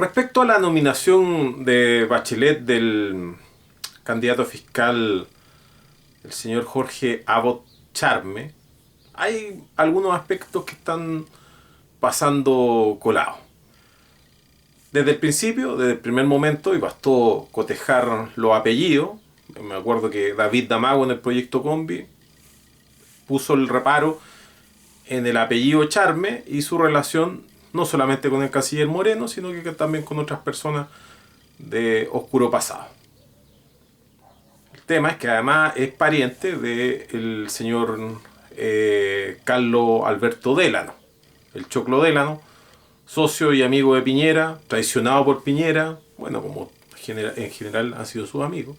Respecto a la nominación de Bachelet del candidato fiscal, el señor Jorge Abbott Charme, hay algunos aspectos que están pasando colados. Desde el principio, desde el primer momento, y bastó cotejar los apellidos, me acuerdo que David Damago en el proyecto Combi puso el reparo en el apellido Charme y su relación no solamente con el canciller Moreno, sino que también con otras personas de oscuro pasado. El tema es que además es pariente del señor Carlos Alberto Délano, el Choclo Délano, socio y amigo de Piñera, traicionado por Piñera, bueno, como en general han sido sus amigos.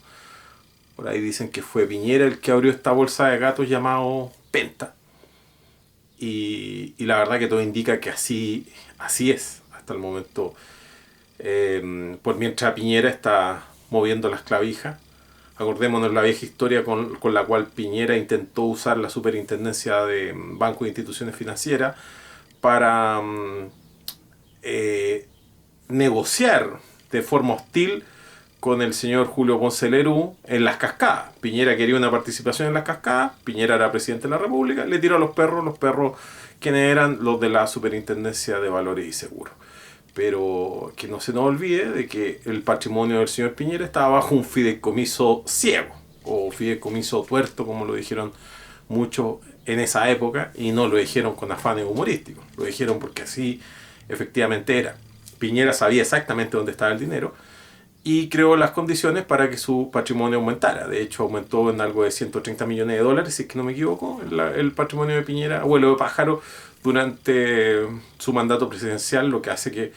Por ahí dicen que fue Piñera el que abrió esta bolsa de gatos llamado Penta. Y la verdad que todo indica que así es hasta el momento. Por mientras Piñera está moviendo las clavijas. Acordémonos la vieja historia con la cual Piñera intentó usar la superintendencia de bancos e instituciones financieras para negociar de forma hostil con el señor Julio Ponce Lerú en las cascadas. Piñera quería una participación en las cascadas, Piñera era presidente de la República, le tiró a los perros quienes eran los de la Superintendencia de Valores y Seguros. Pero que no se nos olvide de que el patrimonio del señor Piñera estaba bajo un fideicomiso ciego, o fideicomiso tuerto, como lo dijeron muchos en esa época, y no lo dijeron con afanes humorísticos, lo dijeron porque así efectivamente era. Piñera sabía exactamente dónde estaba el dinero y creó las condiciones para que su patrimonio aumentara. De hecho, aumentó en algo de 130 millones de dólares, si es que no me equivoco, el patrimonio de Piñera, abuelo de pájaro, durante su mandato presidencial, lo que hace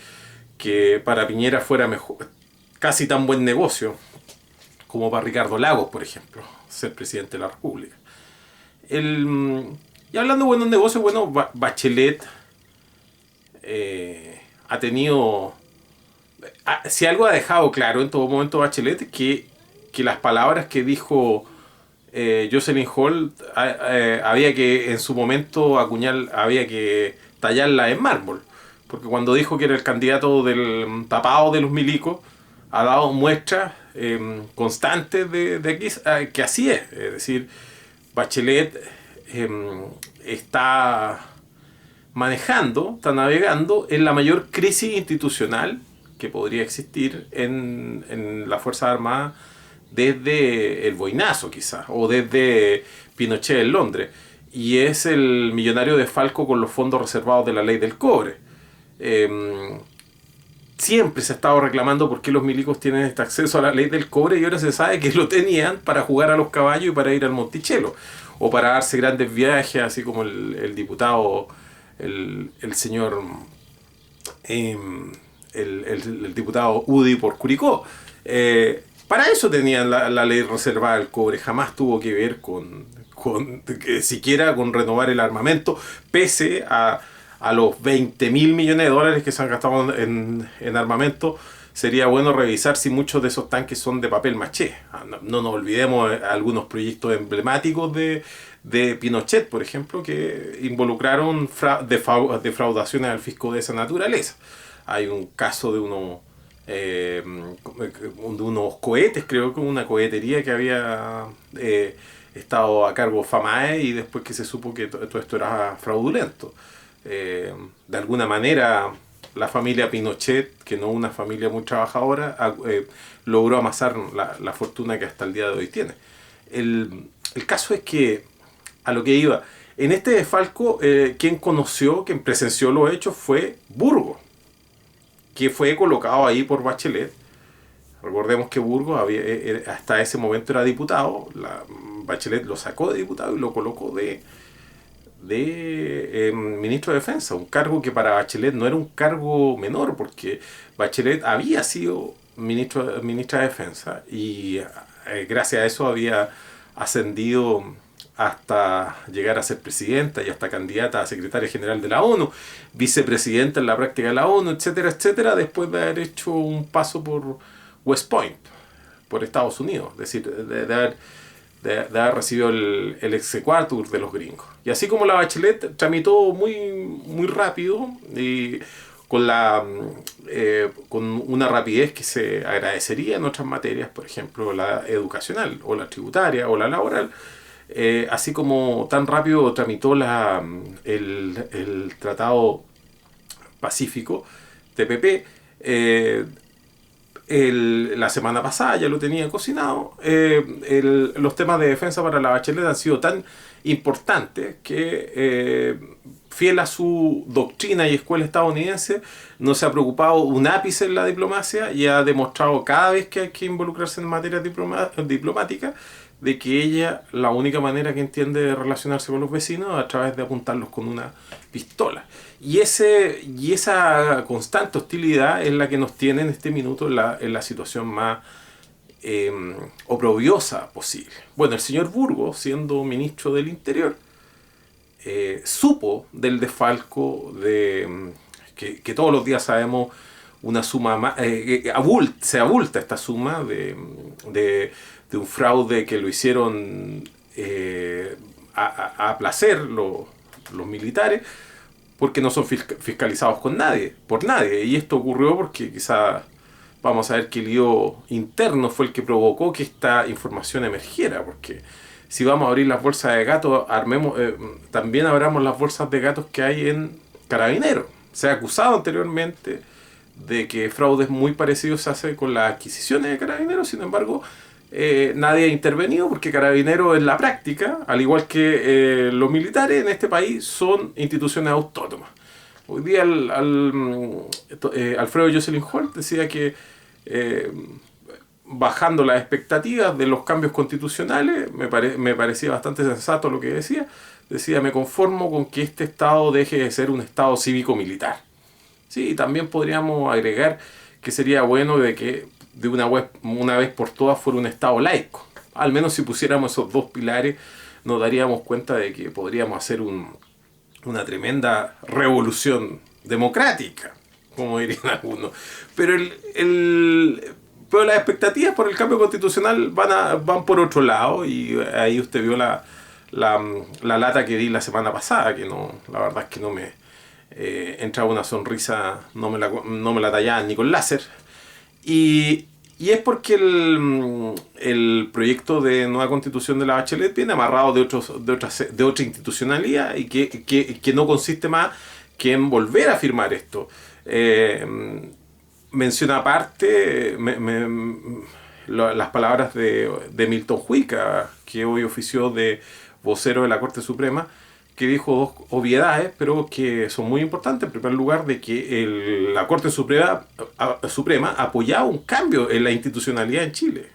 que para Piñera fuera mejor, casi tan buen negocio como para Ricardo Lagos, por ejemplo, ser presidente de la República. Y hablando de buenos negocios, bueno, Bachelet ha tenido... Si algo ha dejado claro en todo momento Bachelet, que las palabras que dijo Jocelyn Hall había que en su momento había que tallarla en mármol, porque cuando dijo que era el candidato del tapado de los milicos ha dado muestras constantes de que así es decir, Bachelet está navegando en la mayor crisis institucional que podría existir en las Fuerzas Armadas desde el Boinazo quizás, o desde Pinochet en Londres, y es el millonario desfalco con los fondos reservados de la ley del cobre. Siempre se ha estado reclamando por qué los milicos tienen este acceso a la ley del cobre, y ahora se sabe que lo tenían para jugar a los caballos y para ir al Monticello, o para darse grandes viajes, así como el diputado, el señor... el diputado Udi por Curicó. Para eso tenían la ley reservada del cobre, jamás tuvo que ver con siquiera con renovar el armamento, pese a los 20.000 millones de dólares que se han gastado en armamento. Sería bueno revisar si muchos de esos tanques son de papel maché. No nos olvidemos algunos proyectos emblemáticos de Pinochet, por ejemplo, que involucraron defraudaciones al fisco de esa naturaleza. Hay un caso de unos cohetes, creo que una cohetería que había estado a cargo FAMAE, y después que se supo que todo esto era fraudulento. De alguna manera la familia Pinochet, que no una familia muy trabajadora, logró amasar la fortuna que hasta el día de hoy tiene. El caso es que, a lo que iba, en este desfalco, quien presenció los hechos fue Burgos, que fue colocado ahí por Bachelet. Recordemos que Burgos hasta ese momento era diputado. Bachelet lo sacó de diputado y lo colocó de ministro de Defensa, un cargo que para Bachelet no era un cargo menor, porque Bachelet había sido ministra de Defensa y gracias a eso había ascendido hasta llegar a ser presidenta y hasta candidata a secretaria general de la ONU, vicepresidenta en la práctica de la ONU, etcétera, etcétera, después de haber hecho un paso por West Point, por Estados Unidos, es decir, de haber recibido el exequatur de los gringos. Y así como la Bachelet tramitó muy, muy rápido y con una rapidez que se agradecería en otras materias, por ejemplo la educacional o la tributaria o la laboral. Así como tan rápido tramitó el Tratado Pacífico, TPP, la semana pasada ya lo tenía cocinado. Los temas de defensa para la Bachelet han sido tan importantes que, fiel a su doctrina y escuela estadounidense, no se ha preocupado un ápice en la diplomacia y ha demostrado cada vez que hay que involucrarse en materia diplomática de que ella, la única manera que entiende de relacionarse con los vecinos es a través de apuntarlos con una pistola. Y esa constante hostilidad es la que nos tiene en este minuto en la situación más oprobiosa posible. Bueno, el señor Burgos, siendo ministro del Interior, supo del desfalco que todos los días sabemos una suma se abulta esta suma de un fraude que lo hicieron a placer los militares, porque no son fiscalizados por nadie. Y esto ocurrió porque quizá vamos a ver que el lío interno fue el que provocó que esta información emergiera, porque si vamos a abrir las bolsas de gatos, también abramos las bolsas de gatos que hay en Carabineros. Se ha acusado anteriormente de que fraudes muy parecidos se hacen con las adquisiciones de Carabineros, sin embargo, nadie ha intervenido porque Carabineros en la práctica, al igual que los militares en este país, son instituciones autónomas. Hoy día Alfredo Jocelyn Holt decía que bajando las expectativas de los cambios constitucionales, me parecía bastante sensato lo que decía. Decía, me conformo con que este Estado deje de ser un Estado cívico-militar. Sí, y también podríamos agregar que sería bueno de que de una vez por todas fuera un Estado laico. Al menos si pusiéramos esos dos pilares, nos daríamos cuenta de que podríamos hacer una tremenda revolución democrática, como dirían algunos. Pero pero las expectativas por el cambio constitucional van por otro lado, y ahí usted vio la lata que di la semana pasada, que no, la verdad es que no me entraba una sonrisa, no me la tallaban ni con láser. Y es porque el proyecto de nueva constitución de la Bachelet viene amarrado de otra institucionalidad, y que no consiste más que en volver a firmar esto. Menciona aparte las palabras de Milton Huica, que hoy ofició de vocero de la Corte Suprema, que dijo dos obviedades, pero que son muy importantes. En primer lugar, de que la Corte Suprema apoyaba un cambio en la institucionalidad en Chile.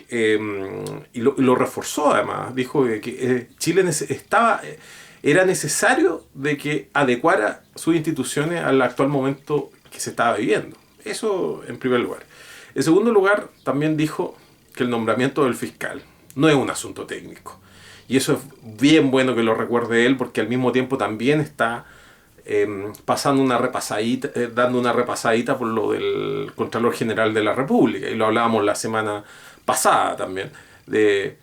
Y lo reforzó además. Dijo que Chile era necesario de que adecuara sus instituciones al actual momento que se estaba viviendo. Eso en primer lugar. En segundo lugar, también dijo que el nombramiento del fiscal no es un asunto técnico. Y eso es bien bueno que lo recuerde él, porque al mismo tiempo también está pasando dando una repasadita por lo del Contralor General de la República. Y lo hablábamos la semana pasada también. Que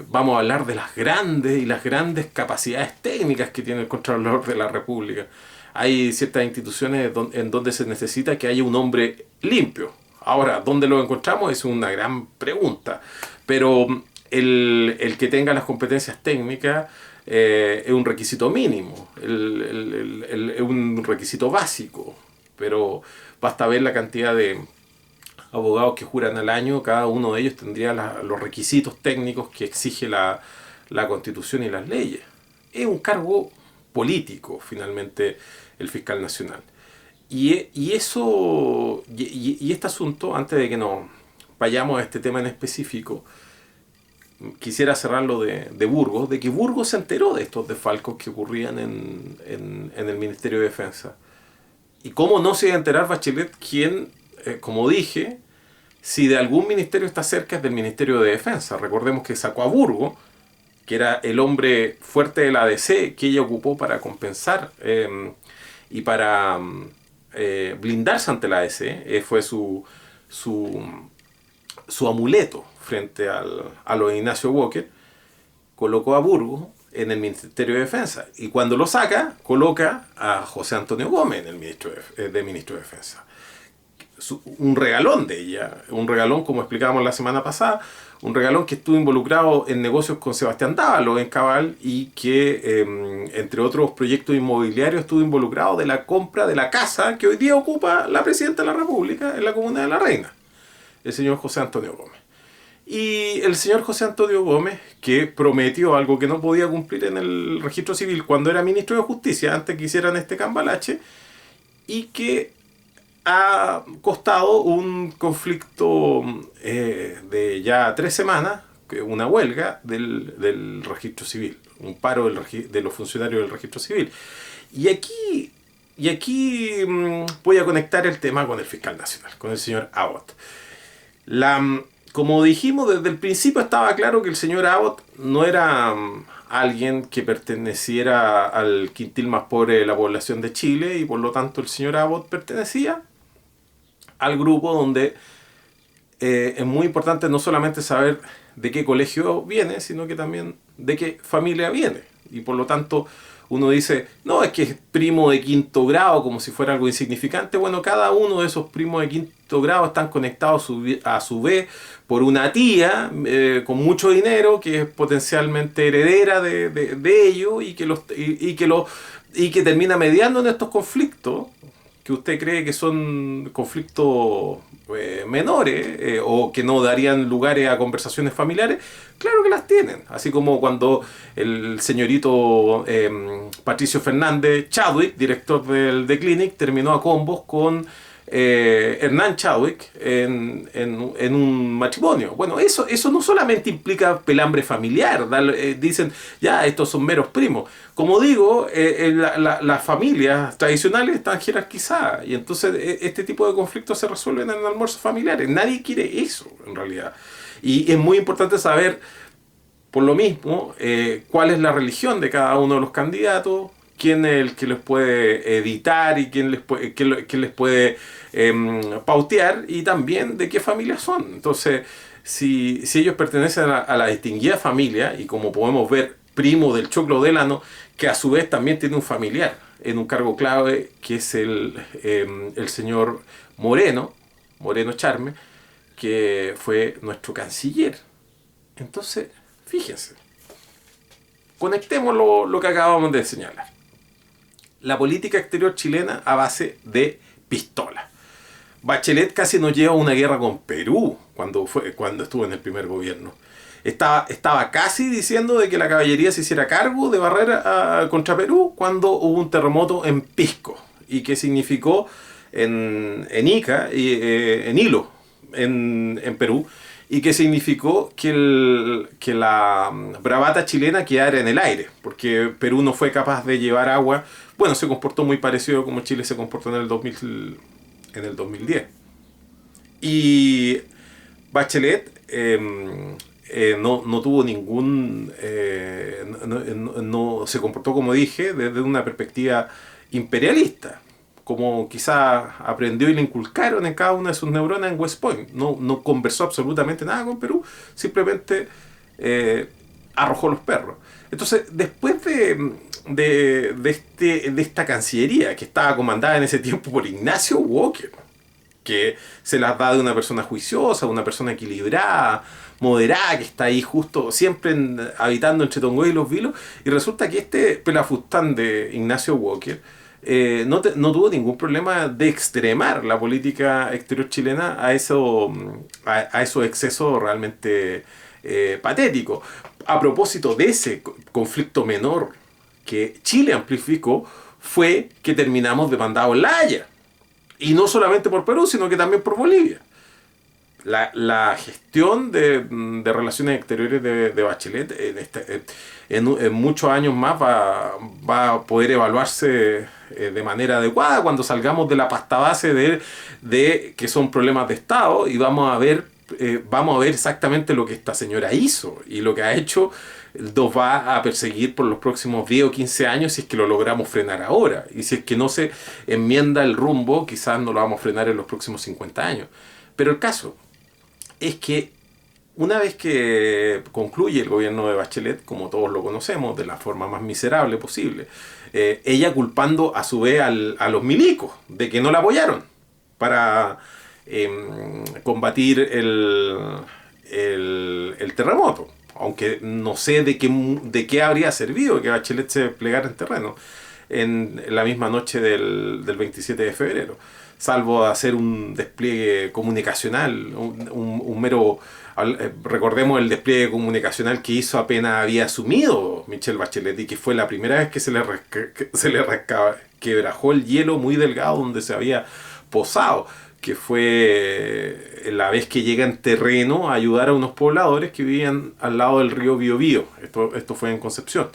vamos a hablar de las grandes capacidades técnicas que tiene el Contralor de la República. Hay ciertas instituciones en donde se necesita que haya un hombre limpio. Ahora, ¿dónde lo encontramos? Es una gran pregunta. Pero el que tenga las competencias técnicas es un requisito mínimo, es un requisito básico, pero basta ver la cantidad de abogados que juran al año. Cada uno de ellos tendría los requisitos técnicos que exige la Constitución y las leyes. Es un cargo político, finalmente, el fiscal nacional. Y este asunto, antes de que nos vayamos a este tema en específico, quisiera cerrarlo de Burgos, de que Burgos se enteró de estos desfalcos que ocurrían en el Ministerio de Defensa. Y cómo no se iba a enterar Bachelet, quien, como dije, si de algún ministerio está cerca es del Ministerio de Defensa. Recordemos que sacó a Burgos, que era el hombre fuerte de la ADC, que ella ocupó para compensar y para blindarse ante la ADC. Fue su amuleto frente a lo de Ignacio Walker. Colocó a Burgos en el Ministerio de Defensa. Y cuando lo saca, coloca a José Antonio Gómez en el Ministro de Defensa. Un regalón de ella, un regalón como explicábamos la semana pasada, un regalón que estuvo involucrado en negocios con Sebastián Dávalo en Cabal y que entre otros proyectos inmobiliarios estuvo involucrado de la compra de la casa que hoy día ocupa la Presidenta de la República en la Comuna de la Reina, el señor José Antonio Gómez. Y el señor José Antonio Gómez, que prometió algo que no podía cumplir en el registro civil cuando era ministro de Justicia, antes que hicieran este cambalache, y que ha costado un conflicto de ya 3 semanas, una huelga del registro civil, un paro de los funcionarios del registro civil. Y aquí voy a conectar el tema con el fiscal nacional, con el señor Abbott. Como dijimos, desde el principio estaba claro que el señor Abbott no era alguien que perteneciera al quintil más pobre de la población de Chile, y por lo tanto el señor Abbott pertenecía al grupo donde es muy importante no solamente saber de qué colegio viene, sino que también de qué familia viene. Y por lo tanto uno dice, no, es que es primo de quinto grado, como si fuera algo insignificante. Bueno, cada uno de esos primos de quinto grado están conectados a su vez por una tía con mucho dinero que es potencialmente heredera de ellos y que termina mediando en estos conflictos que usted cree que son conflictos menores o que no darían lugares a conversaciones familiares. Claro que las tienen, así como cuando el señorito Patricio Fernández Chadwick, director del The Clinic, terminó a combos con Hernán Chadwick en un matrimonio. Bueno, eso no solamente implica pelambre familiar, dicen, ya, estos son meros primos. Como digo, las familias tradicionales están jerarquizadas y entonces este tipo de conflictos se resuelven en almuerzos familiares. Nadie quiere eso, en realidad. Y es muy importante saber, por lo mismo, cuál es la religión de cada uno de los candidatos, quién es el que les puede editar y quién les puede pautear, y también de qué familia son. Entonces, si ellos pertenecen a la distinguida familia, y como podemos ver, primo del Choclo Delano, que a su vez también tiene un familiar en un cargo clave, que es el señor Moreno Charme, que fue nuestro canciller. Entonces, fíjense, conectemos lo que acabamos de señalar. La política exterior chilena a base de pistolas. Bachelet casi nos lleva a una guerra con Perú cuando estuvo en el primer gobierno. Estaba casi diciendo de que la caballería se hiciera cargo de barrer contra Perú cuando hubo un terremoto en Pisco, y que significó en Ica, en Hilo, en Perú, y que significó que la bravata chilena quedara en el aire, porque Perú no fue capaz de llevar agua. Bueno, se comportó muy parecido como Chile se comportó en el 2010. Y Bachelet no tuvo ningún... no se comportó, como dije, desde una perspectiva imperialista, como quizás aprendió y le inculcaron en cada una de sus neuronas en West Point. No conversó absolutamente nada con Perú, simplemente arrojó los perros. Entonces, después de esta cancillería, que estaba comandada en ese tiempo por Ignacio Walker, que se las da de una persona juiciosa, una persona equilibrada, moderada, que está ahí justo siempre habitando entre Tongoy y Los Vilos, y resulta que este pelafustán de Ignacio Walker no tuvo ningún problema de extremar la política exterior chilena a esos excesos realmente patéticos. A propósito de ese conflicto menor que Chile amplificó, fue que terminamos demandados en La Haya. Y no solamente por Perú, sino que también por Bolivia. La gestión de relaciones exteriores de Bachelet en muchos años más va a poder evaluarse de manera adecuada cuando salgamos de la pasta base de que son problemas de Estado, y vamos a ver exactamente lo que esta señora hizo, y lo que ha hecho nos va a perseguir por los próximos 10 o 15 años si es que lo logramos frenar ahora, y si es que no se enmienda el rumbo, quizás no lo vamos a frenar en los próximos 50 años. Pero el caso es que una vez que concluye el gobierno de Bachelet, como todos lo conocemos, de la forma más miserable posible, ella culpando a su vez a los milicos de que no la apoyaron para combatir el terremoto. Aunque no sé de qué habría servido que Bachelet se plegara en terreno en la misma noche del 27 de febrero. Salvo hacer un despliegue comunicacional, un mero... Recordemos el despliegue comunicacional que hizo apenas había asumido Michelle Bachelet y que fue la primera vez que se le quebrajó el hielo muy delgado donde se había posado, que fue la vez que llega en terreno a ayudar a unos pobladores que vivían al lado del río Biobío. Esto fue en Concepción.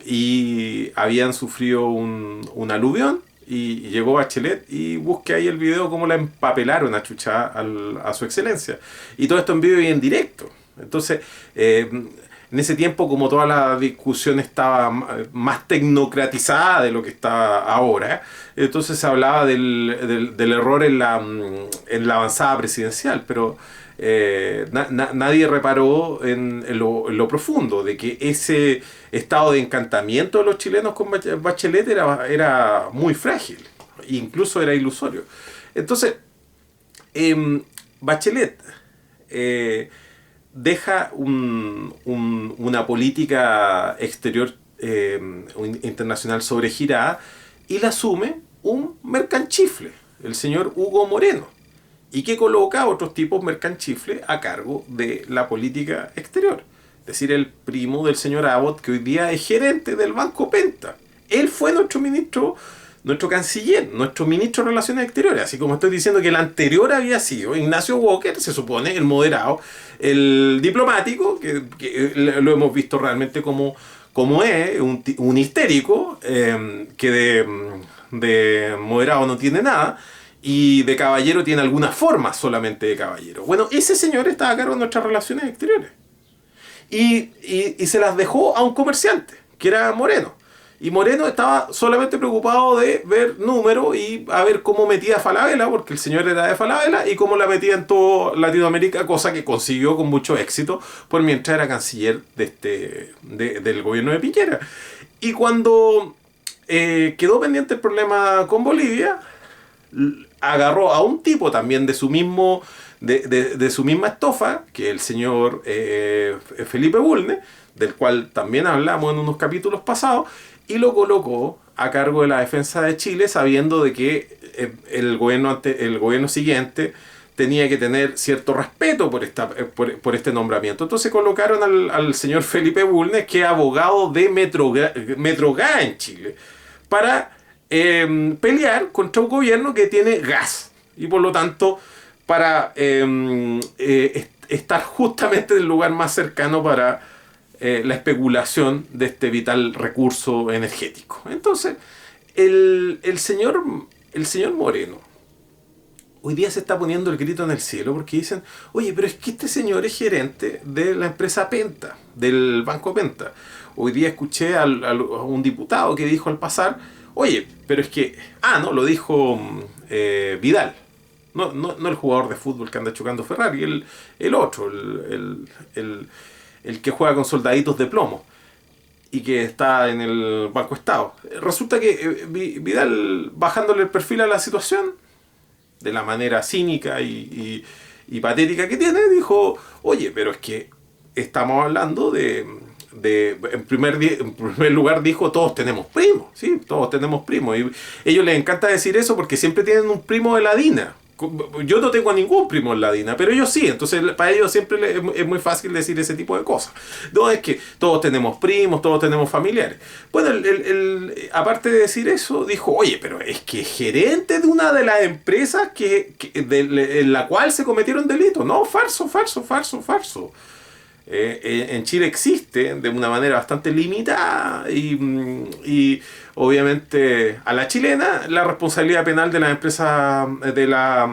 Y habían sufrido un aluvión y llegó Bachelet y busque ahí el video cómo la empapelaron a chucha a su excelencia. Y todo esto en vivo y en directo. Entonces, en ese tiempo, como toda la discusión estaba más tecnocratizada de lo que está ahora, entonces se hablaba del error en la avanzada presidencial, pero nadie reparó en lo profundo de que ese estado de encantamiento de los chilenos con Bachelet era muy frágil, incluso era ilusorio. Entonces, Bachelet deja una política exterior internacional sobregirada y la asume un mercanchifle, el señor Hugo Moreno, y que coloca a otros tipos mercanchifles a cargo de la política exterior. Es decir, el primo del señor Abbott, que hoy día es gerente del Banco Penta. Él fue nuestro ministro, nuestro canciller, nuestro ministro de Relaciones Exteriores. Así como estoy diciendo que el anterior había sido Ignacio Walker, se supone, el moderado, el diplomático, que lo hemos visto realmente como es, un histérico, que de moderado no tiene nada, y de caballero tiene alguna forma solamente de caballero. Bueno, ese señor estaba a cargo de nuestras relaciones exteriores. Y se las dejó a un comerciante, que era Moreno. Y Moreno estaba solamente preocupado de ver números y a ver cómo metía Falabella, porque el señor era de Falabella, y cómo la metía en toda Latinoamérica, cosa que consiguió con mucho éxito por mientras era canciller del gobierno de Piñera. Y cuando quedó pendiente el problema con Bolivia, agarró a un tipo también de su misma estofa, que es el señor Felipe Bulnes, del cual también hablamos en unos capítulos pasados, y lo colocó a cargo de la defensa de Chile, sabiendo de que el gobierno siguiente tenía que tener cierto respeto por este nombramiento. Entonces colocaron al señor Felipe Bulnes, que es abogado de Metrogas en Chile, para pelear contra un gobierno que tiene gas. Y por lo tanto, para estar justamente en el lugar más cercano para la especulación de este vital recurso energético. Entonces, el señor Moreno hoy día se está poniendo el grito en el cielo porque dicen, oye, pero es que este señor es gerente de la empresa Penta, del Banco Penta. Hoy día escuché a un diputado que dijo al pasar, oye, pero es que... no, lo dijo Vidal. No el jugador de fútbol que anda chocando Ferrari, el otro, el que juega con soldaditos de plomo y que está en el Banco Estado. Resulta que Vidal, bajándole el perfil a la situación, de la manera cínica y patética que tiene, dijo, oye, pero es que estamos hablando en primer lugar dijo, todos tenemos primos, ¿sí? Todos tenemos primos. Y a ellos les encanta decir eso porque siempre tienen un primo de la DINA. Yo no tengo a ningún primo en la DINA, pero ellos sí. Entonces para ellos siempre es muy fácil decir ese tipo de cosas. No, es que todos tenemos primos, todos tenemos familiares. Bueno, aparte de decir eso, dijo, oye, pero es que gerente de una de las empresas en la cual se cometieron delitos. No, falso. En Chile existe de una manera bastante limitada y obviamente a la chilena la responsabilidad penal de la empresa, de la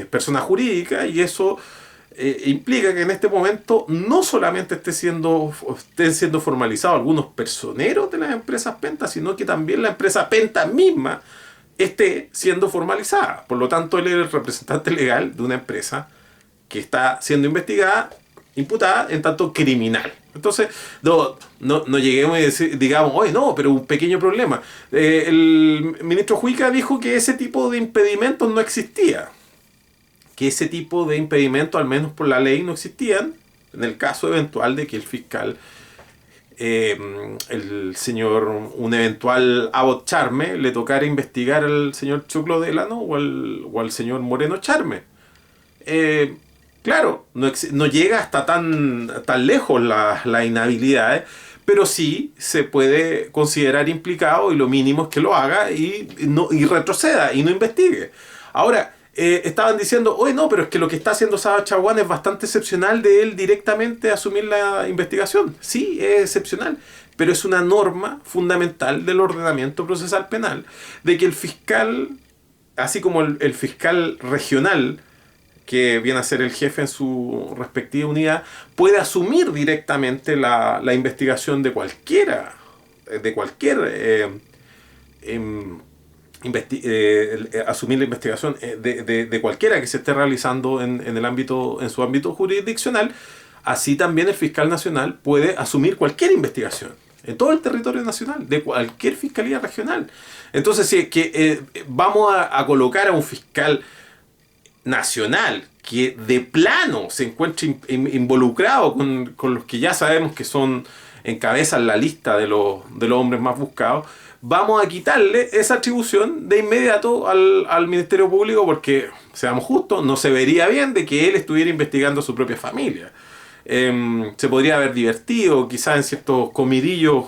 persona jurídica, y eso implica que en este momento no solamente estén siendo formalizados algunos personeros de las empresas Penta, sino que también la empresa Penta misma esté siendo formalizada. Por lo tanto, él es el representante legal de una empresa que está siendo investigada, imputada en tanto criminal. Entonces, no lleguemos y digamos, oye, no, pero un pequeño problema. El ministro Juica dijo que ese tipo de impedimentos no existía. Que ese tipo de impedimentos, al menos por la ley, no existían en el caso eventual de que el fiscal, un eventual Abbott Charme, le tocara investigar al señor Choclo Delano o al señor Moreno Charme. Claro, no llega hasta tan lejos la inhabilidad, pero sí se puede considerar implicado y lo mínimo es que lo haga y retroceda y no investigue. Ahora, estaban diciendo, oye, no, pero es que lo que está haciendo Saba Chaguán es bastante excepcional de él directamente asumir la investigación. Sí, es excepcional, pero es una norma fundamental del ordenamiento procesal penal de que el fiscal, así como el fiscal regional, que viene a ser el jefe en su respectiva unidad, puede asumir directamente la investigación de cualquier asumir la investigación de cualquiera que se esté realizando en su ámbito jurisdiccional. Así también el fiscal nacional puede asumir cualquier investigación en todo el territorio nacional, de cualquier fiscalía regional. Entonces, si es que vamos a colocar a un fiscal nacional que de plano se encuentre involucrado con los que ya sabemos que encabezan la lista de los hombres más buscados, vamos a quitarle esa atribución de inmediato al Ministerio Público, porque, seamos justos, no se vería bien de que él estuviera investigando a su propia familia. Se podría haber divertido quizás en ciertos comidillos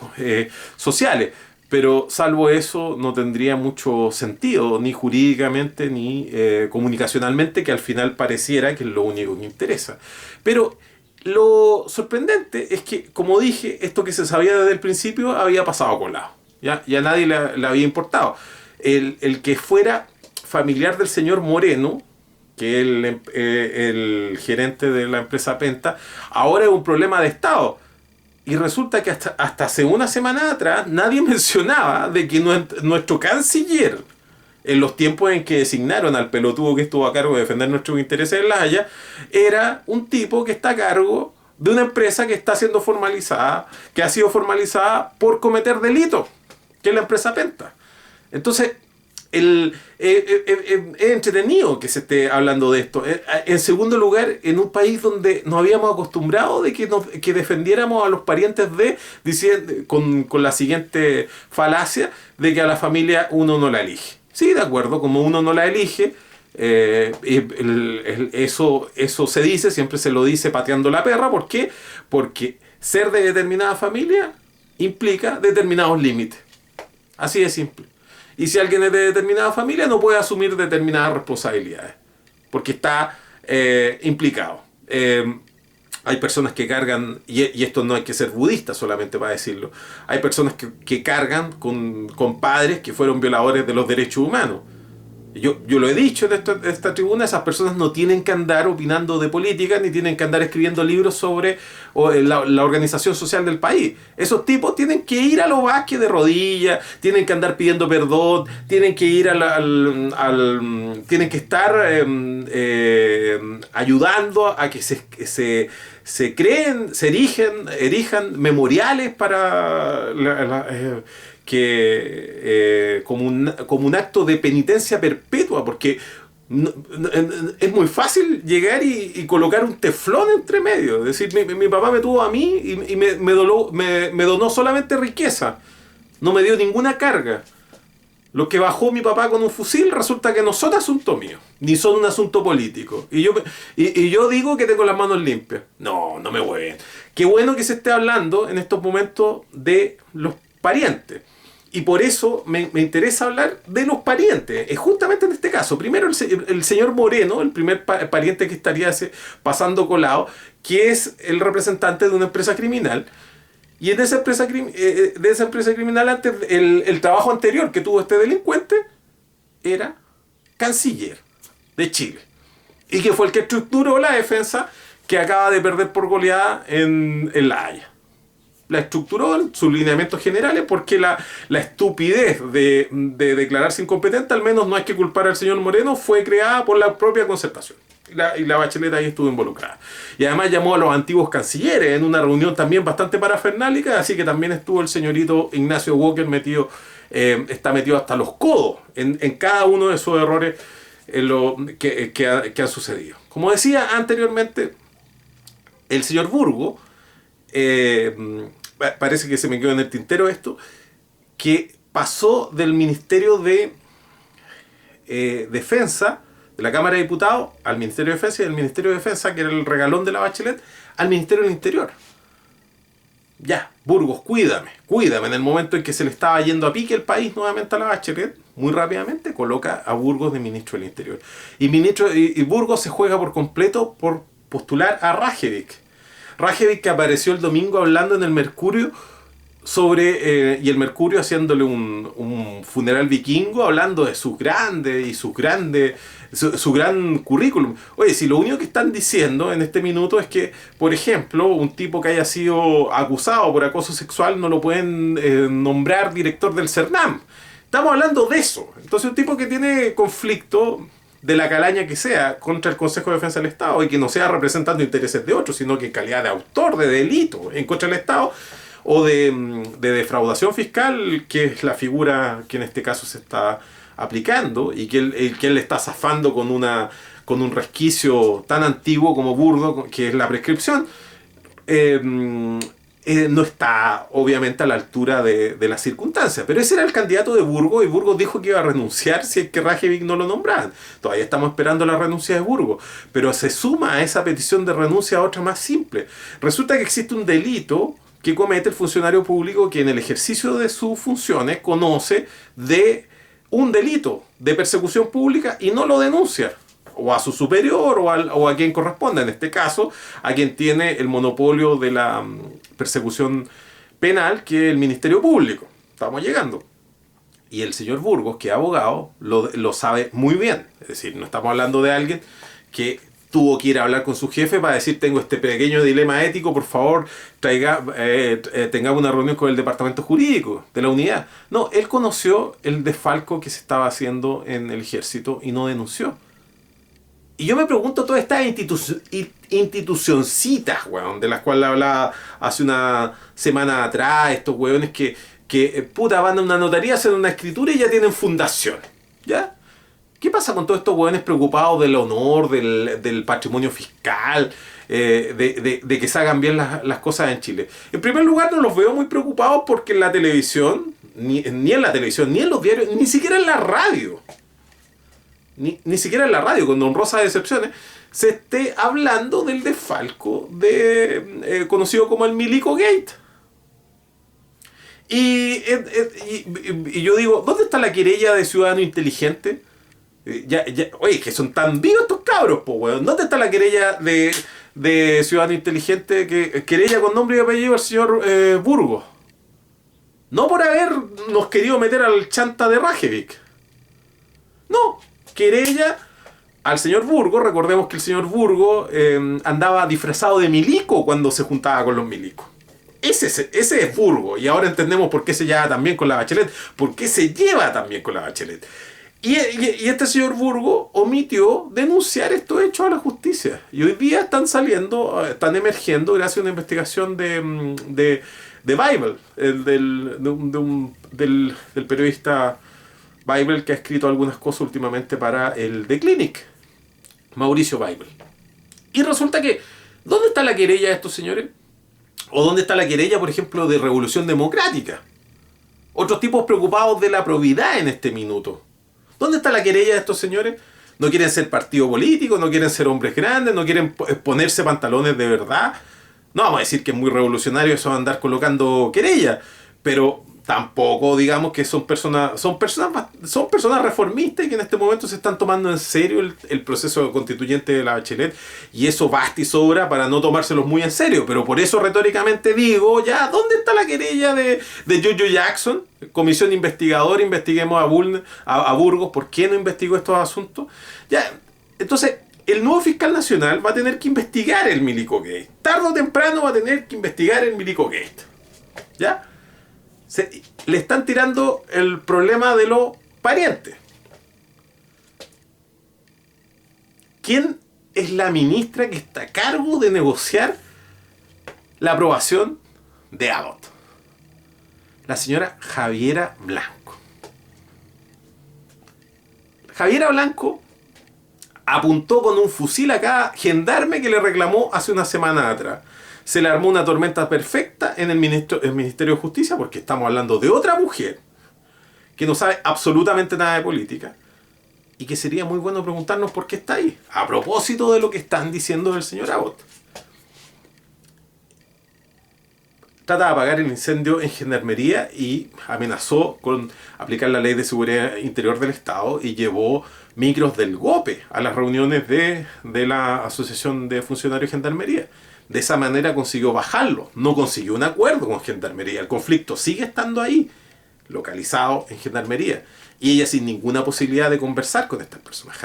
sociales, pero salvo eso no tendría mucho sentido, ni jurídicamente ni comunicacionalmente, que al final pareciera que es lo único que interesa. Pero lo sorprendente es que, como dije, esto que se sabía desde el principio había pasado colado. Ya a nadie le había importado. El que fuera familiar del señor Moreno, que es el gerente de la empresa Penta, ahora es un problema de Estado. Y resulta que hasta hace una semana atrás nadie mencionaba de que nuestro canciller, en los tiempos en que designaron al pelotudo que estuvo a cargo de defender nuestros intereses en La Haya, era un tipo que está a cargo de una empresa que está siendo formalizada, que ha sido formalizada por cometer delitos, que es la empresa Penta. Entonces, es entretenido que se esté hablando de esto. En segundo lugar, en un país donde nos habíamos acostumbrado de que defendiéramos a los parientes con la siguiente falacia de que a la familia uno no la elige. Sí, de acuerdo, como uno no la elige, eso se dice, siempre se lo dice pateando la perra. ¿Por qué? Porque ser de determinada familia implica determinados límites. Así de simple. Y si alguien es de determinada familia, no puede asumir determinadas responsabilidades, porque está implicado. Hay personas que cargan, y esto no hay que ser budista solamente para decirlo, hay personas que cargan con padres que fueron violadores de los derechos humanos. Yo lo he dicho en esta tribuna, esas personas no tienen que andar opinando de política, ni tienen que andar escribiendo libros sobre la organización social del país. Esos tipos tienen que ir a los Vázquez de rodillas, tienen que andar pidiendo perdón, tienen que ir tienen que estar ayudando a que se erijan memoriales para como un acto de penitencia perpetua, porque es muy fácil llegar y colocar un teflón entre medio. Es decir, mi papá me tuvo a mí y me donó solamente riqueza, no me dio ninguna carga. Lo que bajó mi papá con un fusil resulta que no son asunto mío, ni son un asunto político. Y yo digo que tengo las manos limpias. No me hueven. Qué bueno que se esté hablando en estos momentos de los parientes. Y por eso me interesa hablar de los parientes. Es justamente en este caso. Primero el señor Moreno, el primer pariente que estaría pasando colado, que es el representante de una empresa criminal. Y en esa empresa criminal, antes, el trabajo anterior que tuvo este delincuente era canciller de Chile. Y que fue el que estructuró la defensa que acaba de perder por goleada en La Haya. La estructuró en sus lineamientos generales, porque la estupidez de declararse incompetente, al menos no hay que culpar al señor Moreno, fue creada por la propia Concertación. Y la Bachelet ahí estuvo involucrada. Y además llamó a los antiguos cancilleres en una reunión también bastante parafernalica, así que también estuvo el señorito Ignacio Walker metido, está metido hasta los codos en cada uno de esos errores que han sucedido. Como decía anteriormente, el señor Burgo, parece que se me quedó en el tintero esto, que pasó del Ministerio de Defensa, de la Cámara de Diputados, al Ministerio de Defensa, y del Ministerio de Defensa, que era el regalón de la Bachelet, al Ministerio del Interior. Ya, Burgos, cuídame. En el momento en que se le estaba yendo a pique el país nuevamente a la Bachelet, muy rápidamente coloca a Burgos de Ministro del Interior. Y Burgos se juega por completo por postular a Rajevich. Rajevich, que apareció el domingo hablando en el Mercurio sobre, y el Mercurio haciéndole un funeral vikingo, hablando de su gran currículum. Oye, si lo único que están diciendo en este minuto es que, por ejemplo, un tipo que haya sido acusado por acoso sexual no lo pueden nombrar director del CERNAM. Estamos hablando de eso. Entonces, un tipo que tiene conflicto de la calaña que sea contra el Consejo de Defensa del Estado y que no sea representando intereses de otros, sino que en calidad de autor de delito en contra del Estado, o de defraudación fiscal, que es la figura que en este caso se está aplicando y que él está zafando con un resquicio tan antiguo como burdo, que es la prescripción, no está obviamente a la altura de las circunstancias. Pero ese era el candidato de Burgos, y Burgos dijo que iba a renunciar si es que Rajevich no lo nombraban. Todavía estamos esperando la renuncia de Burgos, pero se suma a esa petición de renuncia a otra más simple. Resulta que existe un delito que comete el funcionario público que en el ejercicio de sus funciones conoce de un delito de persecución pública y no lo denuncia, o a su superior o a quien corresponda, en este caso a quien tiene el monopolio de la persecución penal, que es el Ministerio Público. Estamos llegando. Y el señor Burgos, que es abogado, lo sabe muy bien. Es decir, no estamos hablando de alguien que tuvo que ir a hablar con su jefe para decir: tengo este pequeño dilema ético, por favor, tengamos una reunión con el departamento jurídico de la unidad. No, él conoció el desfalco que se estaba haciendo en el ejército y no denunció. Y yo me pregunto, todas estas institucioncitas, weón, de las cuales hablaba hace una semana atrás, estos weones que van a una notaría, hacen una escritura y ya tienen fundaciones, ¿ya? ¿Qué pasa con todos estos hueones preocupados del honor, del patrimonio fiscal, de que se hagan bien las cosas en Chile? En primer lugar, no los veo muy preocupados porque en la televisión, ni en la televisión, ni en los diarios, ni siquiera en la radio, ni siquiera en la radio, con honrosas excepciones, se esté hablando del desfalco conocido como el Milico Gate. Y yo digo, ¿dónde está la querella de Ciudadano Inteligente? Oye, que son tan vivos estos cabros, po, weón. ¿Dónde está la querella de Ciudadano Inteligente? Querella con nombre y apellido al señor Burgos. No por habernos querido meter al chanta de Rajevich. No, querella al señor Burgos. Recordemos que el señor Burgos andaba disfrazado de milico cuando se juntaba con los milicos. Ese es Burgos. Y ahora entendemos por qué se lleva también con la Bachelet. Por qué se lleva también con la Bachelet. Y este señor Burgos omitió denunciar estos hechos a la justicia. Y hoy día están emergiendo gracias a una investigación de Bible, del periodista Bible, que ha escrito algunas cosas últimamente para el The Clinic, Mauricio Bible. Y resulta que, ¿dónde está la querella de estos señores? ¿O dónde está la querella, por ejemplo, de Revolución Democrática? Otros tipos preocupados de la probidad en este minuto. ¿Dónde está la querella de estos señores? No quieren ser partido político, no quieren ser hombres grandes, no quieren ponerse pantalones de verdad. No vamos a decir que es muy revolucionario eso de andar colocando querella, pero tampoco digamos que son personas reformistas y que en este momento se están tomando en serio el proceso constituyente de la Bachelet, y eso basta y sobra para no tomárselos muy en serio. Pero por eso retóricamente digo, ya, ¿dónde está la querella de Jojo Jackson? Comisión investigadora, investiguemos a Burgos. ¿Por qué no investigó estos asuntos? Ya, entonces el nuevo fiscal nacional va a tener que investigar el Milico Gate. Tarde o temprano va a tener que investigar el Milico Gate. ¿Ya? Le están tirando el problema de los parientes. ¿Quién es la ministra que está a cargo de negociar la aprobación de Abbott. La señora Javiera Blanco. Javiera Blanco apuntó con un fusil a cada gendarme que le reclamó hace una semana atrás. Se le armó una tormenta perfecta en el Ministerio de Justicia, porque estamos hablando de otra mujer que no sabe absolutamente nada de política y que sería muy bueno preguntarnos por qué está ahí, a propósito de lo que están diciendo del señor Abbott. Trata de apagar el incendio en Gendarmería y amenazó con aplicar la Ley de Seguridad Interior del Estado y llevó micros del GOPE a las reuniones de la Asociación de Funcionarios de Gendarmería. De esa manera consiguió bajarlo, no consiguió un acuerdo con Gendarmería. El conflicto sigue estando ahí, localizado en Gendarmería. Y ella sin ninguna posibilidad de conversar con estas personas.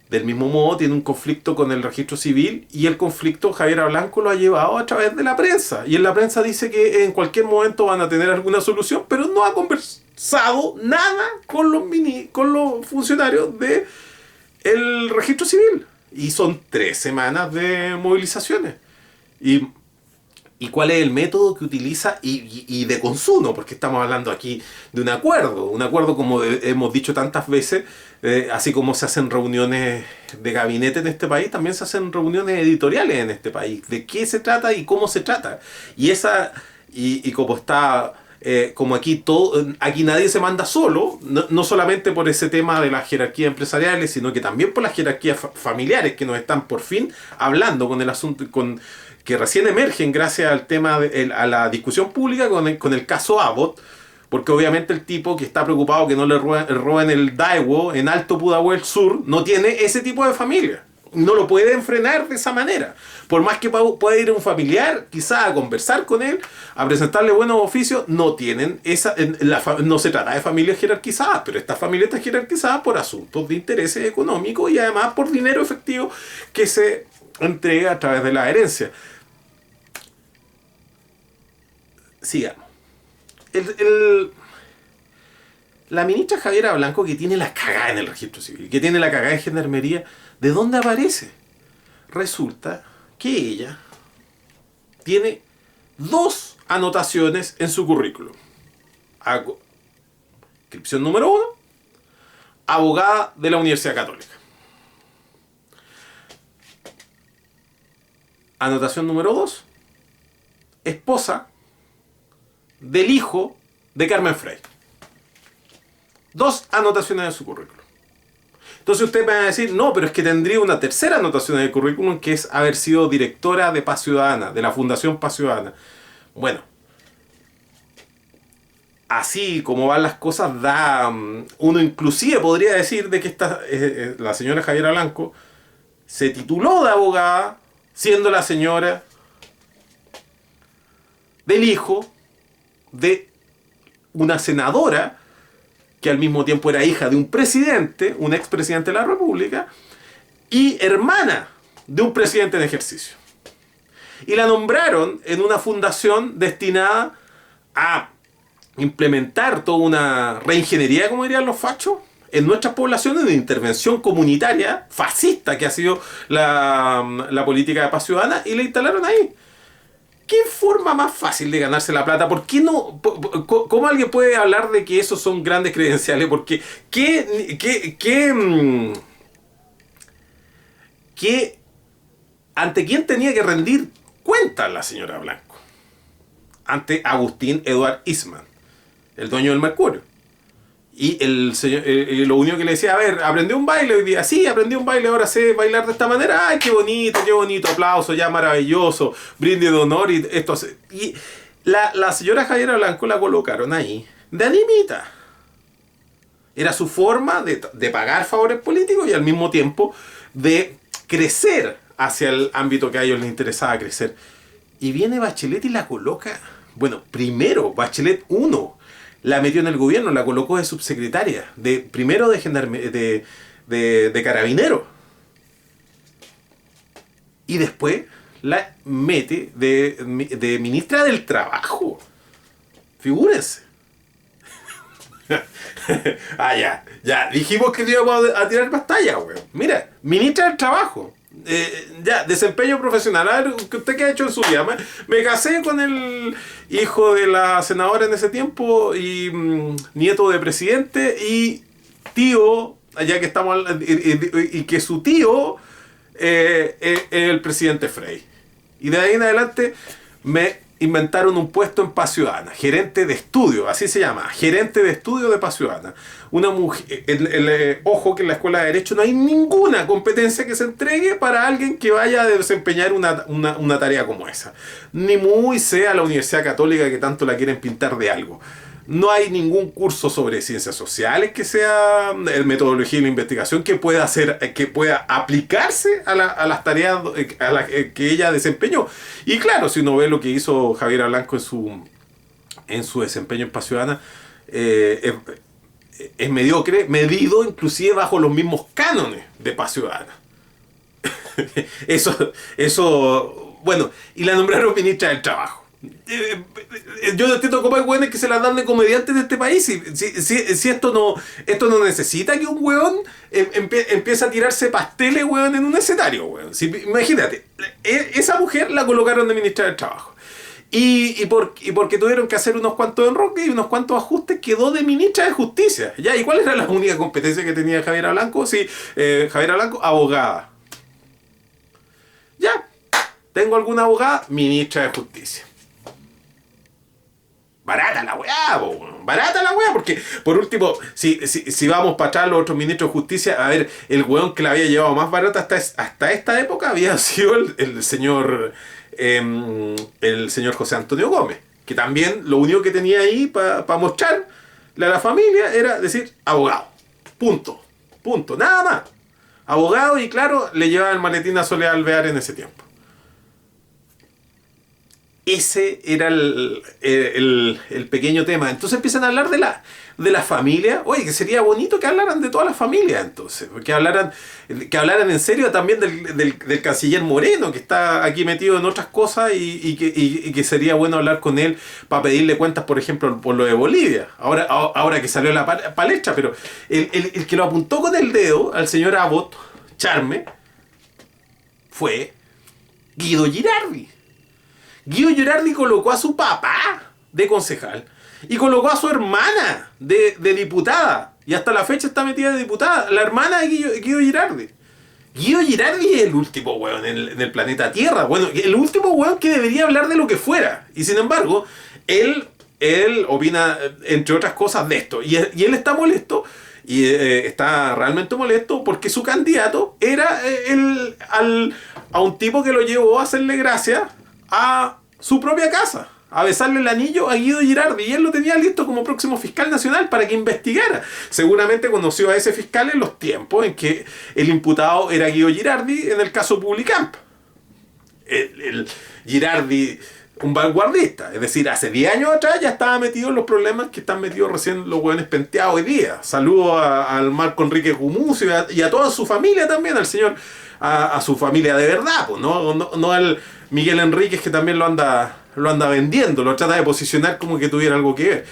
Del mismo modo tiene un conflicto con el registro civil y el conflicto Javiera Blanco lo ha llevado a través de la prensa. Y en la prensa dice que en cualquier momento van a tener alguna solución, pero no ha conversado nada con los funcionarios del registro civil. Y son 3 semanas de movilizaciones. ¿Y cuál es el método que utiliza y de consumo? Porque estamos hablando aquí de un acuerdo como hemos dicho tantas veces, así como se hacen reuniones de gabinete en este país, también se hacen reuniones editoriales en este país, de qué se trata y cómo se trata. Y como está, como aquí nadie se manda solo, no solamente por ese tema de las jerarquías empresariales, sino que también por las jerarquías familiares que nos están por fin hablando con el asunto, que recién emergen gracias al tema a la discusión pública con el caso Abbott, porque obviamente el tipo que está preocupado que no le roben el Daewoo en Alto Pudahuel Sur no tiene ese tipo de familia. No lo pueden frenar de esa manera. Por más que pueda ir un familiar, quizá a conversar con él, a presentarle buenos oficios, no tienen no se trata de familias jerarquizadas, pero esta familia está jerarquizada por asuntos de intereses económicos y además por dinero efectivo que se entrega a través de la herencia. Sigamos. La ministra Javiera Blanco, que tiene la cagada en el registro civil, que tiene la cagada en Gendarmería, ¿de dónde aparece? Resulta que ella tiene 2 anotaciones en su currículum. Inscripción número 1, abogada de la Universidad Católica. Anotación número 2, esposa del hijo de Carmen Frey. 2 anotaciones en su currículum. Entonces ustedes van a decir, no, pero es que tendría una tercera anotación en el currículum, que es haber sido directora de Paz Ciudadana, de la Fundación Paz Ciudadana. Bueno, así como van las cosas, uno inclusive podría decir de que la señora Javiera Blanco se tituló de abogada siendo la señora del hijo de una senadora que al mismo tiempo era hija de un presidente, un expresidente de la República, y hermana de un presidente en ejercicio. Y la nombraron en una fundación destinada a implementar toda una reingeniería, como dirían los fachos, en nuestras poblaciones, de intervención comunitaria fascista que ha sido la política de Paz Ciudadana, y la instalaron ahí. ¿Qué forma más fácil de ganarse la plata? ¿Por qué no? ¿Cómo alguien puede hablar de que esos son grandes credenciales? Porque ¿ante quién tenía que rendir cuentas la señora Blanco? Ante Agustín Eduard Eastman, el dueño del Mercurio. Y lo único que le decía, a ver, ¿aprendí un baile hoy día? Sí, aprendí un baile, ahora sé bailar de esta manera. ¡Ay, qué bonito! Aplauso, ya maravilloso, brindis de honor y esto. Y la señora Javiera Blanco la colocaron ahí de animita. Era su forma de pagar favores políticos y al mismo tiempo de crecer hacia el ámbito que a ellos les interesaba crecer. Y viene Bachelet y la coloca. Bueno, primero, Bachelet 1. La metió en el gobierno, la colocó de subsecretaria, primero de carabinero. Y después la mete de ministra del Trabajo. Figúrense. Ya. Dijimos que íbamos a tirar pantalla, weón. Mira, ministra del Trabajo. Desempeño profesional. A ver, ¿usted qué ha hecho en su vida? Me casé con el hijo de la senadora en ese tiempo y nieto de presidente y tío, ya que estamos, y que su tío es el presidente Frey. Y de ahí en adelante me inventaron un puesto en Paz Ciudadana, gerente de estudio, así se llama, gerente de estudio de Paz Ciudadana. Una mujer, ojo que en la escuela de Derecho no hay ninguna competencia que se entregue para alguien que vaya a desempeñar una tarea como esa. Ni muy sea la Universidad Católica que tanto la quieren pintar de algo. No hay ningún curso sobre ciencias sociales que sea metodología de la investigación que pueda aplicarse a las tareas que ella desempeñó. Y claro, si uno ve lo que hizo Javiera Blanco en su desempeño en Paz Ciudadana, es mediocre, medido inclusive bajo los mismos cánones de Paz Ciudadana. Bueno, y la nombraron ministra del Trabajo. Yo no entiendo cómo hay hueones que se las dan de comediantes de este país. Si esto no necesita que un hueón empiece a tirarse pasteles, hueón, en un escenario, hueón. Imagínate, esa mujer la colocaron de ministra del Trabajo. Y porque tuvieron que hacer unos cuantos enroques y unos cuantos ajustes, quedó de ministra de Justicia. ¿Y cuál era la única competencia que tenía Javiera Blanco? Javiera Blanco, abogada. ¿Tengo alguna abogada? Ministra de Justicia. Barata la weá, porque por último, si vamos para atrás los otros ministros de justicia, a ver, el weón que la había llevado más barata hasta esta época había sido el señor José Antonio Gómez, que también lo único que tenía ahí para mostrarle a la familia era decir abogado, punto, nada más, abogado, y claro, le llevaba el maletín a Soledad Alvear en ese tiempo. Ese era el pequeño tema. Entonces empiezan a hablar de la familia. Oye, que sería bonito que hablaran de toda la familia, entonces. Que hablaran en serio también del canciller Moreno, que está aquí metido en otras cosas y que sería bueno hablar con él para pedirle cuentas, por ejemplo, por lo de Bolivia. Ahora que salió la palestra, pero el que lo apuntó con el dedo al señor Abbott, Charme, fue Guido Girardi. Guido Girardi colocó a su papá de concejal y colocó a su hermana de diputada, y hasta la fecha está metida de diputada, la hermana de Guido Girardi. Guido Girardi es el último weón en el planeta Tierra, bueno, el último weón que debería hablar de lo que fuera, y sin embargo él opina, entre otras cosas, de esto, y él está molesto. Y está realmente molesto porque su candidato era a un tipo que lo llevó a hacerle gracia a su propia casa, a besarle el anillo a Guido Girardi, y él lo tenía listo como próximo fiscal nacional para que investigara. Seguramente conoció a ese fiscal en los tiempos en que el imputado era Guido Girardi en el caso Publicamp. El Girardi, un vanguardista, es decir, hace 10 años atrás ya estaba metido en los problemas que están metidos recién los hueones penteados hoy día. Saludo al Marco Enrique Gumucio y a toda su familia también, al señor, a su familia de verdad, pues, no al Miguel Enríquez, que también lo anda vendiendo, lo trata de posicionar como que tuviera algo que ver.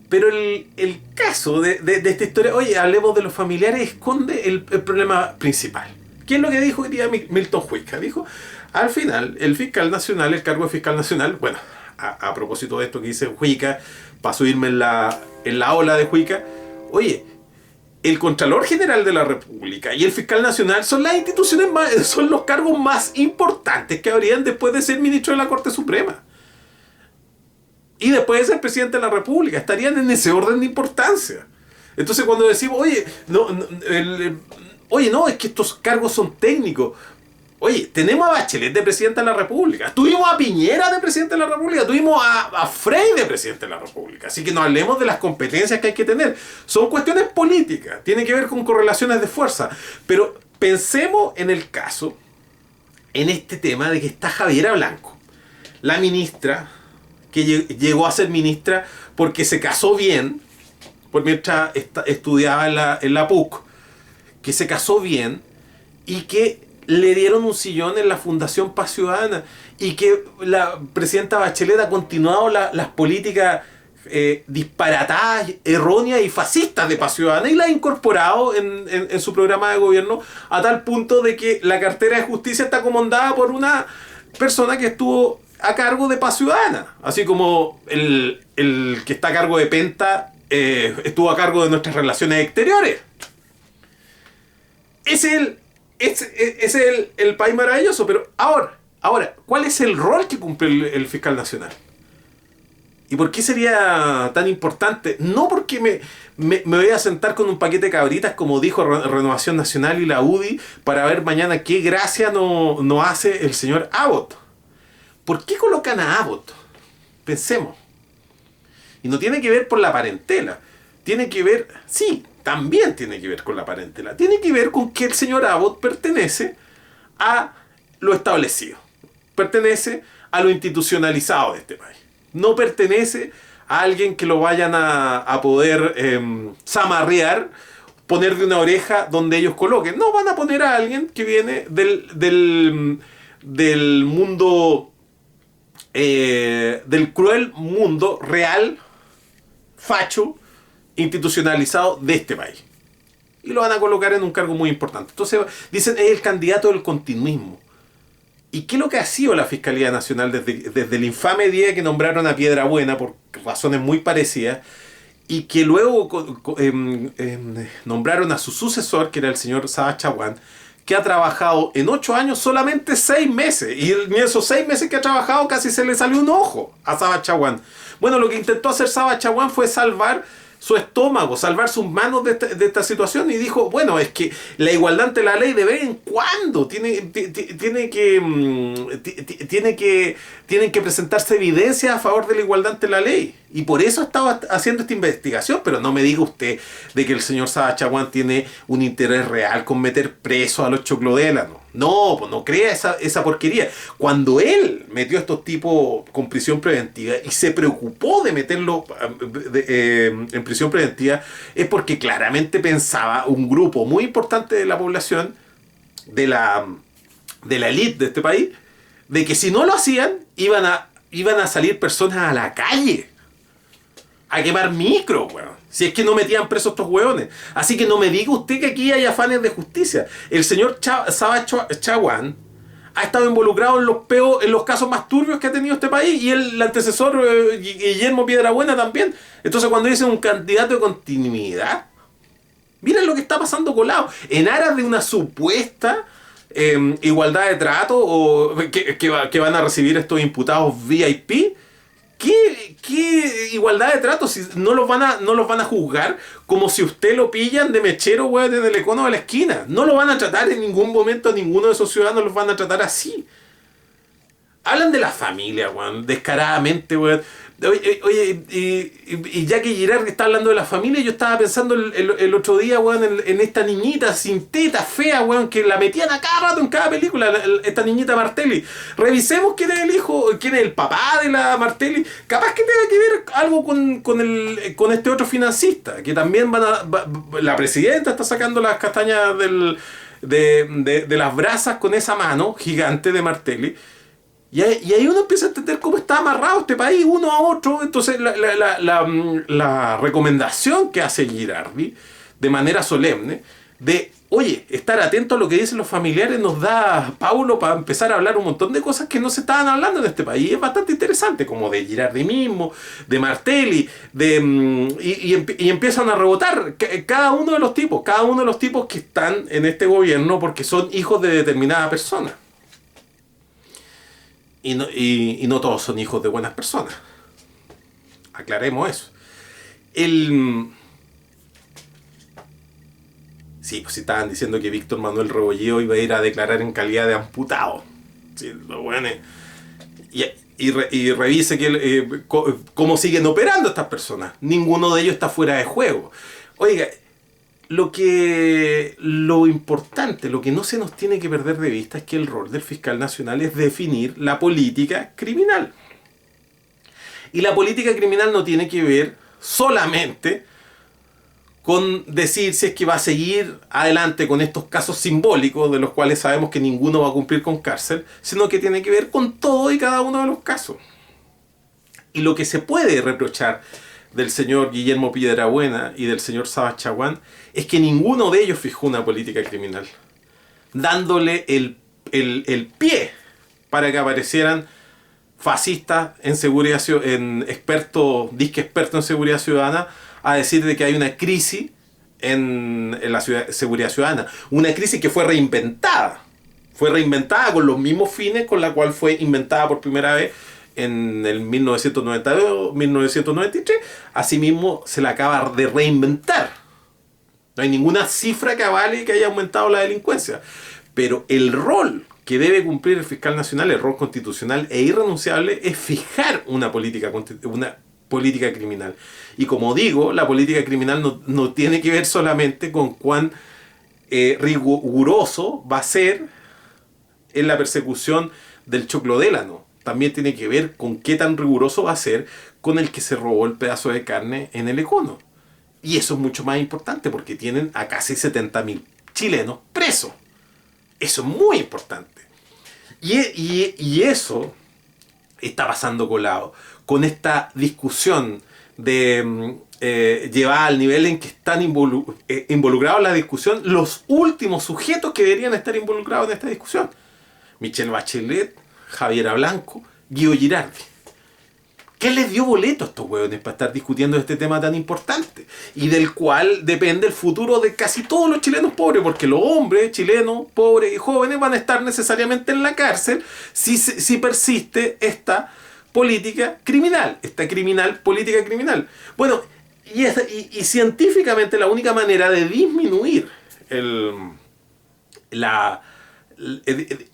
Pero el caso de esta historia, oye, hablemos de los familiares, esconde el problema principal. ¿Qué es lo que dijo hoy día Milton Huica? Dijo, al final, el fiscal nacional, el cargo de fiscal nacional, bueno, a propósito de esto que dice Huica, para subirme en la ola de Huica, oye, el Contralor General de la República y el Fiscal Nacional son las instituciones son los cargos más importantes que habrían después de ser ministro de la Corte Suprema. Y después de ser presidente de la República, estarían en ese orden de importancia. Entonces cuando decimos, oye, no, es que estos cargos son técnicos. Oye, tenemos a Bachelet de presidente de la República, tuvimos a Piñera de presidente de la República, tuvimos a Frey de presidente de la República. Así que no hablemos de las competencias que hay que tener. Son cuestiones políticas, tiene que ver con correlaciones de fuerza. Pero pensemos en el caso, en este tema de que está Javiera Blanco, la ministra, que llegó a ser ministra porque se casó bien, mientras estudiaba en la PUC, que se casó bien y que le dieron un sillón en la Fundación Paz Ciudadana, y que la presidenta Bachelet ha continuado las políticas disparatadas, erróneas y fascistas de Paz Ciudadana y las ha incorporado en su programa de gobierno a tal punto de que la cartera de justicia está comandada por una persona que estuvo a cargo de Paz Ciudadana, así como el que está a cargo de Penta estuvo a cargo de nuestras relaciones exteriores. Ese es el país maravilloso, pero ahora, ¿cuál es el rol que cumple el fiscal nacional? ¿Y por qué sería tan importante? No porque me voy a sentar con un paquete de cabritas, como dijo Renovación Nacional y la UDI, para ver mañana qué gracia no hace el señor Abbott. ¿Por qué colocan a Abbott? Pensemos. Y no tiene que ver por la parentela. Tiene que ver, sí, también tiene que ver con la parentela. Tiene que ver con que el señor Abbott pertenece a lo establecido. Pertenece a lo institucionalizado de este país. No pertenece a alguien que lo vayan a poder zamarrear, poner de una oreja donde ellos coloquen. No, van a poner a alguien que viene del mundo, del cruel mundo real, facho, institucionalizado de este país. Y lo van a colocar en un cargo muy importante. Entonces dicen, es el candidato del continuismo. ¿Y qué es lo que ha sido la Fiscalía Nacional desde el infame día que nombraron a Piedrabuena por razones muy parecidas y que luego nombraron a su sucesor, que era el señor Saba Chaguán, que ha trabajado en 8 años solamente 6 meses? Y en esos 6 meses que ha trabajado casi se le salió un ojo a Saba Chaguán. Bueno, lo que intentó hacer Saba Chaguán fue salvar su estómago, salvar sus manos de esta situación, y dijo, bueno, es que la igualdad ante la ley de vez en cuando tienen que presentarse evidencias a favor de la igualdad ante la ley, y por eso estaba haciendo esta investigación. Pero no me diga usted de que el señor Saba Chaguán tiene un interés real con meter preso a los choclodélanos. No, pues no crea esa porquería. Cuando él metió a estos tipos con prisión preventiva y se preocupó de meterlo en prisión preventiva, es porque claramente pensaba un grupo muy importante de la población, de la élite de este país, de que si no lo hacían, iban a salir personas a la calle a quemar micro, weón. Si es que no metían presos estos weones. Así que no me diga usted que aquí hay afanes de justicia. El señor Saba Chaguán ha estado involucrado en los casos más turbios que ha tenido este país, y el antecesor Guillermo Piedrabuena también. Entonces, cuando dicen un candidato de continuidad, miren lo que está pasando colado. En aras de una supuesta igualdad de trato o que van a recibir estos imputados VIP. ¿Qué igualdad de trato? Si no los van a juzgar como si usted lo pillan de mechero, weón, en el econo de la esquina. No lo van a tratar en ningún momento, a ninguno de esos ciudadanos los van a tratar así. Hablan de la familia, weón, descaradamente, weón. Oye, y ya que Girard está hablando de la familia, yo estaba pensando el otro día, weón, en esta niñita sin teta, fea, weón, que la metían a cada rato en cada película, esta niñita Martelli. Revisemos quién es el hijo, quién es el papá de la Martelli. Capaz que tenga que ver algo con este otro financista, que también la presidenta está sacando las castañas de las brasas con esa mano gigante de Martelli. Y ahí uno empieza a entender cómo está amarrado este país uno a otro. Entonces la recomendación que hace Girardi de manera solemne de, oye, estar atento a lo que dicen los familiares, nos da Paulo para empezar a hablar un montón de cosas que no se estaban hablando en este país. Es bastante interesante, como de Girardi mismo, de Martelli, y empiezan a rebotar cada uno de los tipos que están en este gobierno porque son hijos de determinada persona. Y no todos son hijos de buenas personas. Aclaremos eso. Sí, pues si estaban diciendo que Víctor Manuel Rebolledo iba a ir a declarar en calidad de amputado. Sí, bueno, y revise cómo siguen operando estas personas. Ninguno de ellos está fuera de juego. Oiga, lo importante, lo que no se nos tiene que perder de vista es que el rol del fiscal nacional es definir la política criminal. Y la política criminal no tiene que ver solamente con decir si es que va a seguir adelante con estos casos simbólicos, de los cuales sabemos que ninguno va a cumplir con cárcel, sino que tiene que ver con todo y cada uno de los casos. Y lo que se puede reprochar del señor Guillermo Piedrabuena y del señor Sabas Chaguán es que ninguno de ellos fijó una política criminal, dándole el pie para que aparecieran fascistas en seguridad, en disque expertos en seguridad ciudadana, a decir de que hay una crisis en la seguridad ciudadana. Una crisis que fue reinventada con los mismos fines con la cual fue inventada por primera vez en el 1992, 1993. Asimismo, se la acaba de reinventar. No hay ninguna cifra que avale que haya aumentado la delincuencia. Pero el rol que debe cumplir el fiscal nacional, el rol constitucional e irrenunciable, es fijar una política criminal. Y como digo, la política criminal no tiene que ver solamente con cuán riguroso va a ser en la persecución del choclo délano. También tiene que ver con qué tan riguroso va a ser con el que se robó el pedazo de carne en el Econo. Y eso es mucho más importante porque tienen a casi 70.000 chilenos presos. Eso es muy importante. Y eso está pasando colado con esta discusión de llevar al nivel en que están involucrados en la discusión los últimos sujetos que deberían estar involucrados en esta discusión. Michelle Bachelet, Javiera Blanco, Guido Girardi. ¿Qué les dio boleto a estos hueones para estar discutiendo este tema tan importante? Y del cual depende el futuro de casi todos los chilenos pobres, porque los hombres chilenos pobres y jóvenes van a estar necesariamente en la cárcel si persiste esta política criminal, política criminal. Bueno, y científicamente la única manera de disminuir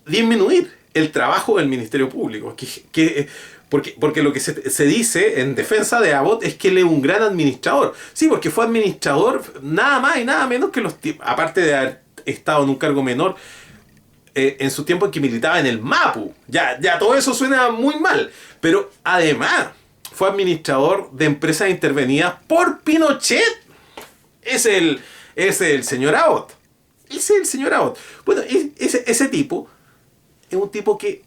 disminuir el trabajo del Ministerio Público, porque lo que se dice en defensa de Abbott es que él es un gran administrador. Sí, porque fue administrador nada más y nada menos que aparte de haber estado en un cargo menor en su tiempo en que militaba en el MAPU. Ya todo eso suena muy mal. Pero además fue administrador de empresas intervenidas por Pinochet. Es el señor Abbott. Ese es el señor Abbott. Bueno, ese tipo es un tipo que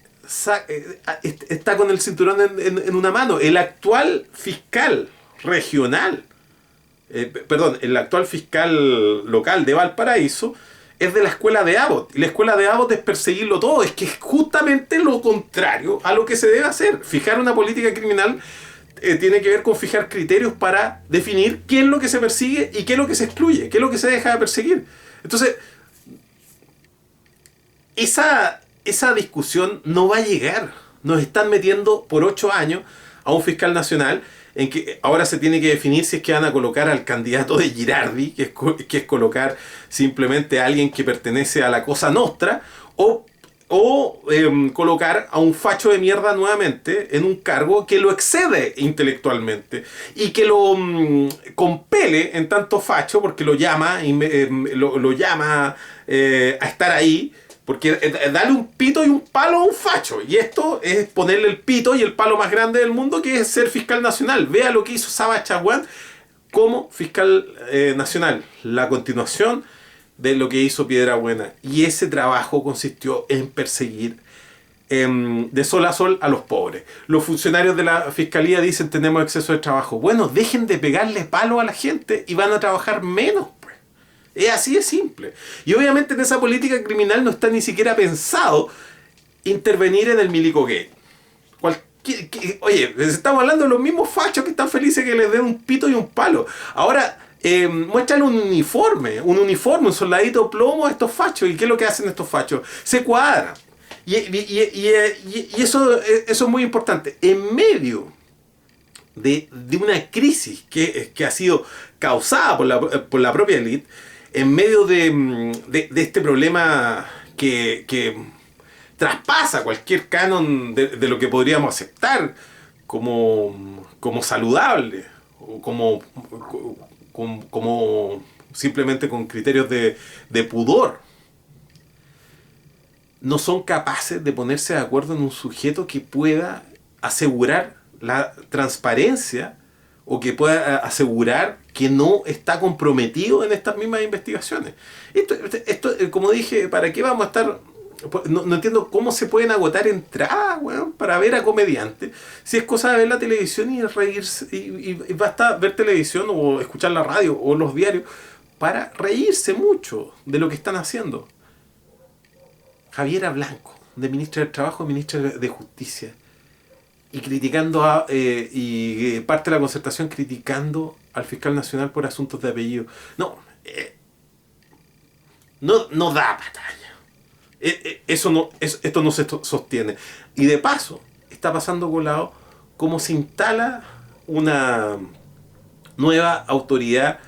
está con el cinturón en una mano. El actual fiscal regional, el actual fiscal local de Valparaíso es de la escuela de Abbott. Y la escuela de Abbott es perseguirlo todo. Es que es justamente lo contrario a lo que se debe hacer. Fijar una política criminal tiene que ver con fijar criterios para definir qué es lo que se persigue y qué es lo que se excluye, qué es lo que se deja de perseguir. Entonces, esa discusión no va a llegar. Nos están metiendo por 8 años a un fiscal nacional en que ahora se tiene que definir si es que van a colocar al candidato de Girardi, que es colocar simplemente a alguien que pertenece a la Cosa Nostra, o colocar a un facho de mierda nuevamente en un cargo que lo excede intelectualmente y que lo compele en tanto facho, porque lo llama a estar ahí, porque darle un pito y un palo a un facho, y esto es ponerle el pito y el palo más grande del mundo, que es ser fiscal nacional. Vea lo que hizo Sabas Chaguán como fiscal nacional, la continuación de lo que hizo Piedrabuena. Y ese trabajo consistió en perseguir de sol a sol a los pobres. Los funcionarios de la fiscalía dicen: tenemos exceso de trabajo. Bueno, dejen de pegarle palo a la gente y van a trabajar menos. Es así de simple. Y obviamente en esa política criminal no está ni siquiera pensado intervenir en el milico gay. Oye, estamos hablando de los mismos fachos que están felices que les den un pito y un palo. Ahora, muéstrale un uniforme, un soldadito plomo a estos fachos. ¿Y qué es lo que hacen estos fachos? Se cuadran. Y eso es muy importante. En medio de una crisis que ha sido causada por la propia élite, en medio de este problema que traspasa cualquier canon de lo que podríamos aceptar como saludable, o como simplemente con criterios de pudor, no son capaces de ponerse de acuerdo en un sujeto que pueda asegurar la transparencia o que pueda asegurar que no está comprometido en estas mismas investigaciones. Esto, como dije, ¿para qué vamos a estar No entiendo cómo se pueden agotar entradas, weón, para ver a comediantes. Si es cosa de ver la televisión y reírse, y basta ver televisión o escuchar la radio o los diarios para reírse mucho de lo que están haciendo. Javiera Blanco, de ministra del Trabajo y ministra de Justicia, y criticando parte de la concertación criticando al fiscal nacional por asuntos de apellido. No, no da batalla. Esto no se sostiene. Y de paso, está pasando colado cómo se instala una nueva autoridad,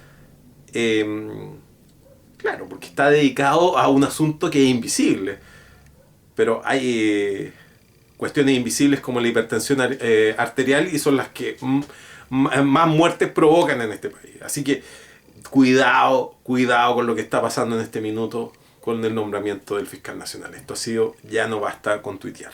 claro, porque está dedicado a un asunto que es invisible. Pero hay cuestiones invisibles como la hipertensión arterial y son las que más muertes provocan en este país. Así que cuidado con lo que está pasando en este minuto con el nombramiento del fiscal nacional. Esto ha sido, ya no basta con tuitear.